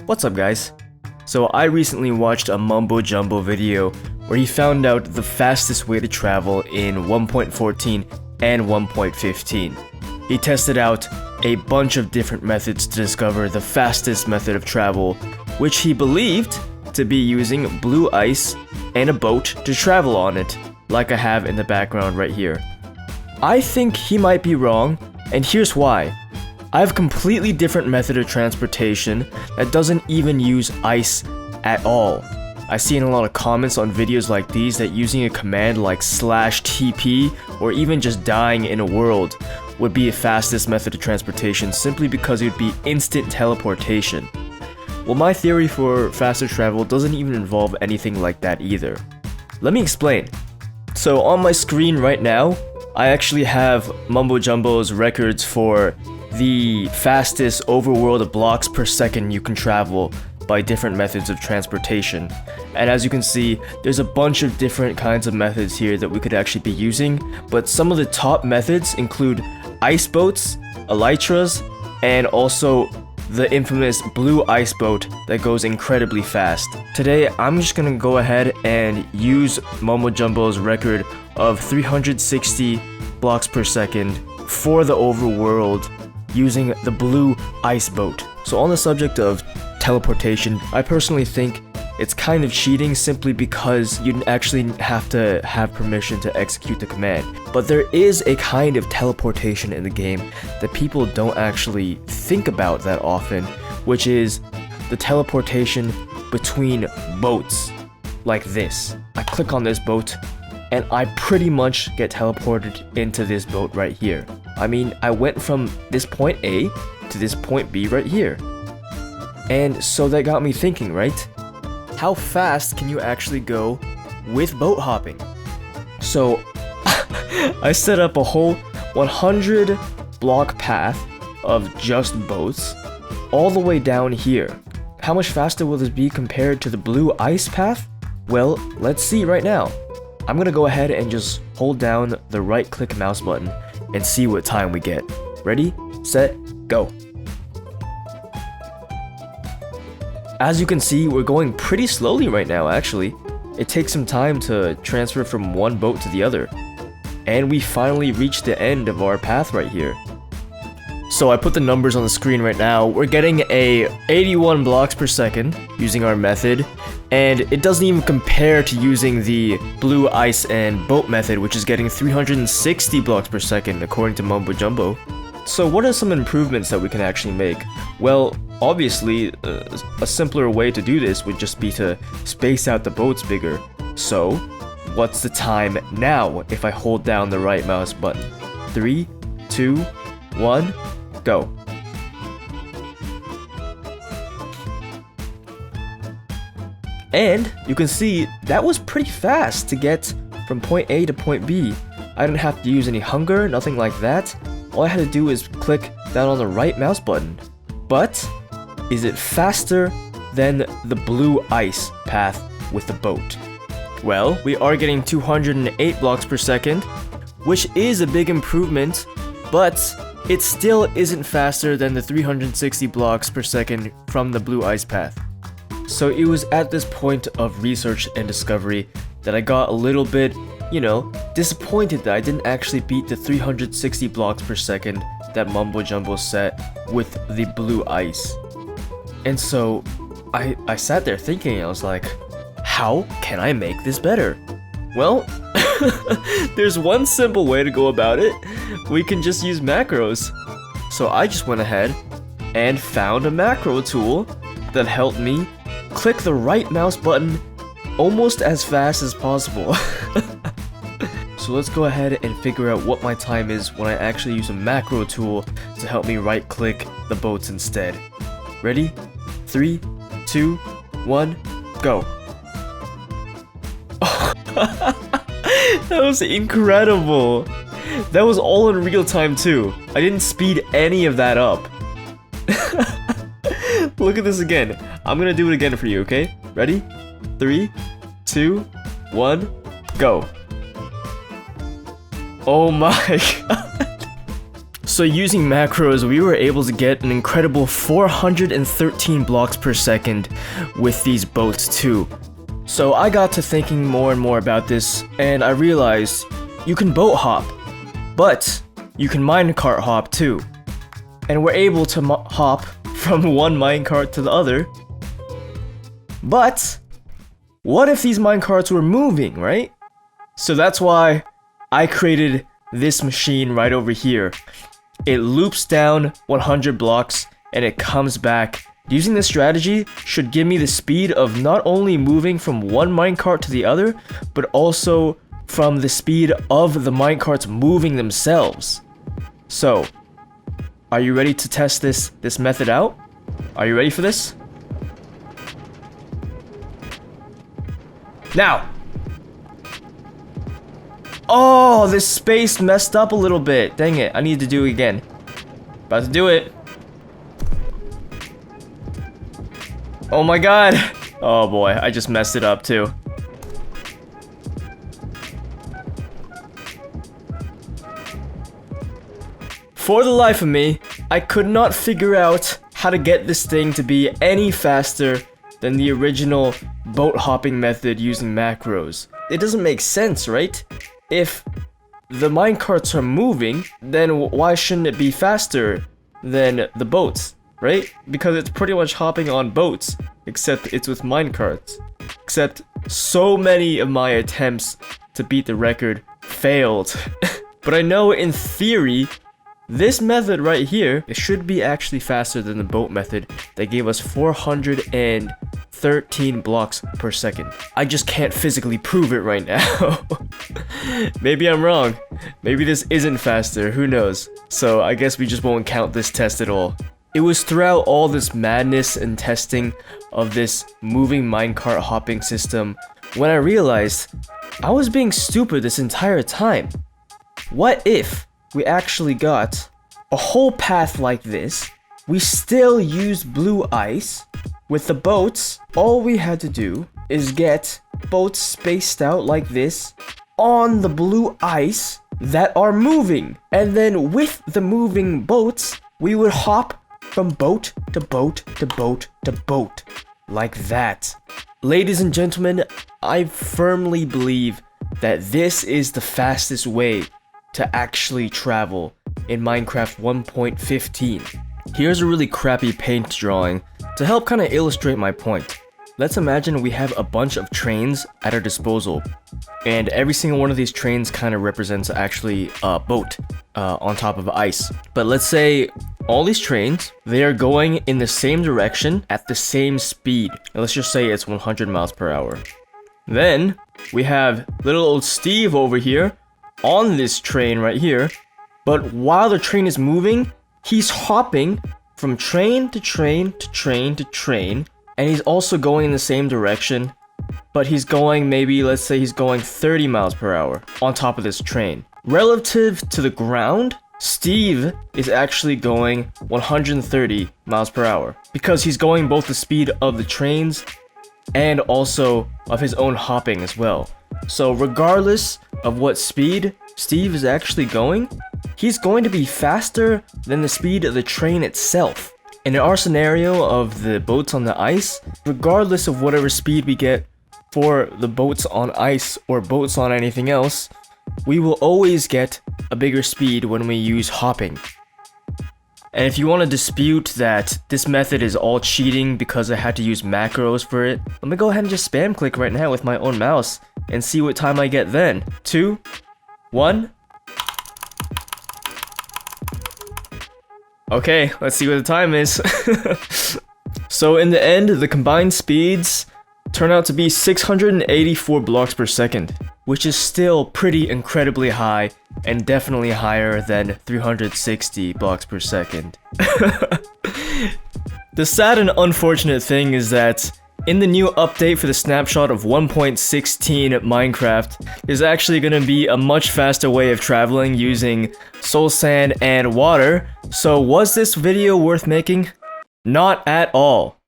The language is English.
What's up guys? So I recently watched a Mumbo Jumbo video where he found out the fastest way to travel in 1.14 and 1.15. He tested out a bunch of different methods to discover the fastest method of travel, which he believed to be using blue ice and a boat to travel on it, like I have in the background right here. I think he might be wrong, and here's why. I have a completely different method of transportation that doesn't even use ice at all. I see in a lot of comments on videos like these that using a command like /TP or even just dying in a world would be the fastest method of transportation simply because it would be instant teleportation. Well, my theory for faster travel doesn't even involve anything like that either. Let me explain. So on my screen right now, I actually have Mumbo Jumbo's records for the fastest overworld blocks per second you can travel by different methods of transportation. And as you can see, there's a bunch of different kinds of methods here that we could actually be using, but some of the top methods include ice boats, elytras, and also the infamous blue ice boat that goes incredibly fast. Today, I'm just gonna go ahead and use Mumbo Jumbo's record of 360 blocks per second for the overworld using the blue ice boat. So on the subject of teleportation, I personally think it's kind of cheating simply because you actually have to have permission to execute the command. But there is a kind of teleportation in the game that people don't actually think about that often, which is the teleportation between boats, like this. I click on this boat, and I pretty much get teleported into this boat right here. I mean, I went from this point A to this point B right here. And so that got me thinking, right? How fast can you actually go with boat hopping? So I set up a whole 100 block path of just boats all the way down here. How much faster will this be compared to the blue ice path? Well, let's see right now. I'm gonna go ahead and just hold down the right click mouse button and see what time we get. Ready, set, go. As you can see, we're going pretty slowly right now actually. It takes some time to transfer from one boat to the other. And we finally reached the end of our path right here. So I put the numbers on the screen right now. We're getting a 81 blocks per second using our method. And it doesn't even compare to using the blue ice and boat method, which is getting 360 blocks per second according to Mumbo Jumbo. So what are some improvements that we can actually make? Well, obviously, a simpler way to do this would just be to space out the boats bigger. So, what's the time now if I hold down the right mouse button? 3, 2, 1, go. And you can see that was pretty fast to get from point A to point B. I didn't have to use any hunger, nothing like that. All I had to do is click down on the right mouse button. But is it faster than the blue ice path with the boat? Well, we are getting 208 blocks per second, which is a big improvement, but it still isn't faster than the 360 blocks per second from the blue ice path. So it was at this point of research and discovery that I got a little bit, disappointed that I didn't actually beat the 360 blocks per second that Mumbo Jumbo set with the blue ice. And so I sat there thinking, I was like, how can I make this better? Well, there's one simple way to go about it. We can just use macros. So I just went ahead and found a macro tool that helped me click the right mouse button almost as fast as possible. So let's go ahead and figure out what my time is when I actually use a macro tool to help me right click the boats instead. Ready? 3, 2, 1, go. That was incredible. That was all in real time too. I didn't speed any of that up. Look at this again. I'm gonna do it again for you, okay? Ready? 3, 2, 1, go. Oh my god. So using macros, we were able to get an incredible 413 blocks per second with these boats too. So I got to thinking more and more about this, and I realized you can boat hop, but you can minecart hop too. And we're able to hop from one minecart to the other. But what if these minecarts were moving, right? So that's why I created this machine right over here. It loops down 100 blocks and it comes back. Using this strategy should give me the speed of not only moving from one minecart to the other, but also from the speed of the minecarts moving themselves. So, are you ready to test this method out? Are you ready for this? Now! Oh, this space messed up a little bit. Dang it, I need to do it again. About to do it. Oh my god. Oh boy, I just messed it up too. For the life of me, I could not figure out how to get this thing to be any faster than the original boat hopping method using macros. It doesn't make sense, right? If the minecarts are moving, then why shouldn't it be faster than the boats, right? Because it's pretty much hopping on boats, except it's with minecarts. Except so many of my attempts to beat the record failed. But I know in theory, this method right here, it should be actually faster than the boat method that gave us 413 blocks per second. I just can't physically prove it right now. Maybe I'm wrong. Maybe this isn't faster, who knows? So I guess we just won't count this test at all. It was throughout all this madness and testing of this moving minecart hopping system when I realized I was being stupid this entire time. What if we actually got a whole path like this? We still used blue ice. With the boats, all we had to do is get boats spaced out like this on the blue ice that are moving. And then with the moving boats, we would hop from boat to boat to boat to boat. Like that. Ladies and gentlemen, I firmly believe that this is the fastest way to actually travel in Minecraft 1.15. Here's a really crappy paint drawing to help kind of illustrate my point. Let's imagine we have a bunch of trains at our disposal, and every single one of these trains kind of represents actually a boat on top of ice. But let's say all these trains, they are going in the same direction at the same speed. And let's just say it's 100 miles per hour. Then we have little old Steve over here on this train right here, but while the train is moving, he's hopping from train to train to train to train, and he's also going in the same direction, but he's going maybe, let's say he's going 30 miles per hour on top of this train. Relative to the ground, Steve is actually going 130 miles per hour because he's going both the speed of the trains and also of his own hopping as well. So regardless of what speed Steve is actually going, he's going to be faster than the speed of the train itself. In our scenario of the boats on the ice, regardless of whatever speed we get for the boats on ice or boats on anything else, we will always get a bigger speed when we use hopping. And if you want to dispute that this method is all cheating because I had to use macros for it, let me go ahead and just spam click right now with my own mouse and see what time I get then. 2, 1. Okay, let's see what the time is. So in the end, the combined speeds turn out to be 684 blocks per second, which is still pretty incredibly high and definitely higher than 360 blocks per second. The sad and unfortunate thing is that in the new update for the snapshot of 1.16 Minecraft, there's actually going to be a much faster way of traveling using soul sand and water. So was this video worth making? Not at all.